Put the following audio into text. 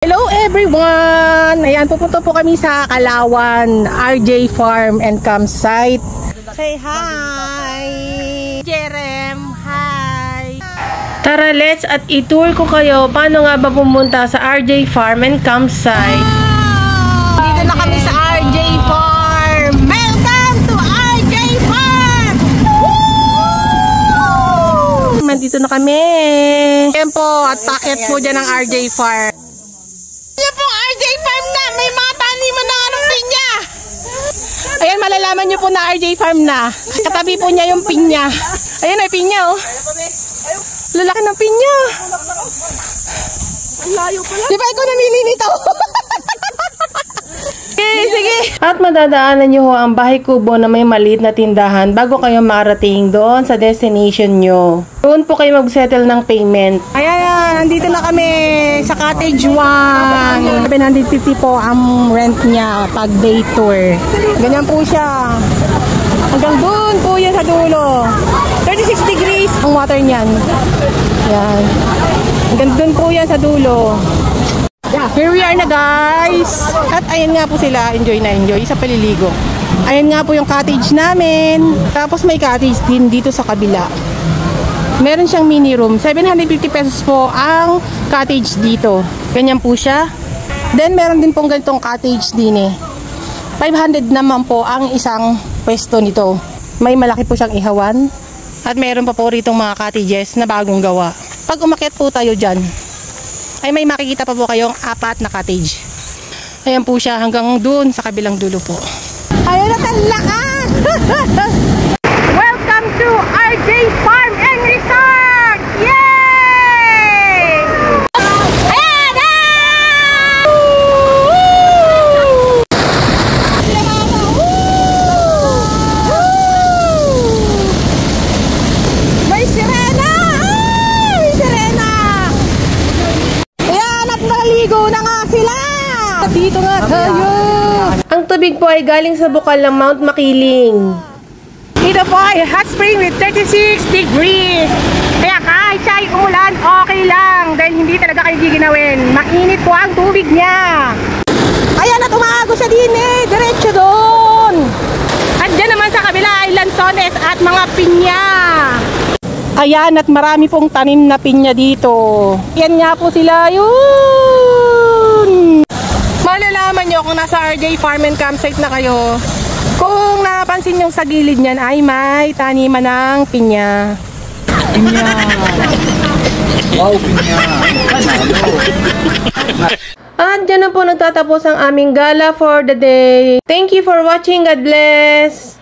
Hello everyone! Ayan, pupunta po kami sa Kalawan, RJ Farm and Campsite. Say hi! Jerem, hi! Tara, let's at itour ko kayo paano nga ba pumunta sa RJ Farm and Campsite. Dito na kami sa RJ Farm! Welcome to RJ Farm! Woo! Nandito na kami. Ayan po, at packet po dyan ng RJ Farm. Yan pong RJ Farm na. May mga taniman na anong pinya. Ayan, malalaman nyo po na RJ Farm na. Katabi po niya yung pinya. Ayan ay pinya oh. Lalaki ng pinya. Di ba ikaw namili nito? Sige. At madadaanan nyo ho ang Bahay Kubo na may maliit na tindahan bago kayo marating doon sa destination nyo. Doon po kayo mag-settle ng payment. Ayan, nandito na kami sa Cottage 1. 750 po ang rent niya pag day tour. Ganyan po siya. Hanggang doon po yan sa dulo. 36 degrees ang water niyan. Yan. Hanggang doon po yan sa dulo. Yeah, here we are na guys. At ayan nga po sila, enjoy na enjoy sa paliligo. Ayan nga po yung cottage namin. Tapos may cottage din dito sa kabila. Meron siyang mini room. 750 pesos po ang cottage dito. Ganyan po siya. Then meron din pong ganitong cottage din eh. 500 naman po ang isang pwesto nito. May malaki po siyang ihawan. At meron pa po rito mga cottages na bagong gawa. Pag umakyat po tayo dyan, ay may makikita pa po kayong 4 na cottage. Ayan po siya hanggang dun sa kabilang dulo po. Ayan na talakan! Welcome to RJ Farm and Resort! Yay! Ayan na! May sirena! May sirena! Naligo na nga sila! Dito nga tayo! Ang tubig po ay galing sa bukal ng Mount Makiling. Dito po ay hot spring with 36 degrees. Kaya kahit siya ay umulan, okay lang. Dahil hindi talaga kayo giginawin. Mainit po ang tubig niya. Ayan at umago siya din eh. Diretso doon. At dyan naman sa kabila ay lansones at mga pinya. Ayan at marami pong tanim na pinya dito. Yan nga po sila yun. Malalaman nyo kung nasa RJ Farm and Campsite na kayo. Kung napansin nyo sa gilid niyan ay may taniman ng pinya. Pinya. Wow, pinya. At dyan na po nagtatapos ang aming gala for the day. Thank you for watching. God bless.